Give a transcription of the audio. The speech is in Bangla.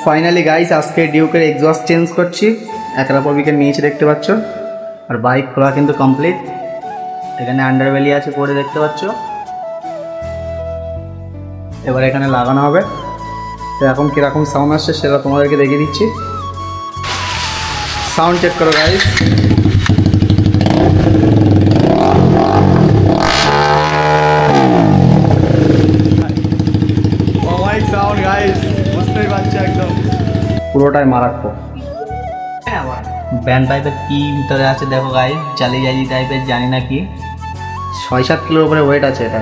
ফাইনালি গাইস আজকে ডিউকের এক্সস্ট চেঞ্জ করছি। একরা পবিকের নিচে দেখতে পাচ্ছ, আর বাইক খোলা কিন্তু কমপ্লিট। এখানে আন্ডারবেলি আছে পরে দেখতে পাচ্ছ। এবার এখানে লাগানো হবে। তো এখন কীরকম সাউন্ড আসছে সেটা তোমাদেরকে দেখিয়ে দিচ্ছি। সাউন্ড চেক করো গাইস। অমাইক সাউন্ড গাইস, বুঝতেই পারছো একদম পুরোটাই মারাত্মক। ব্যান্ড টাইপের কি ভিতরে আছে দেখো গাইস, জালি জালি টাইপের, জানি না কি, 6-7 কিলোর উপরে ওয়েট আছে এটা।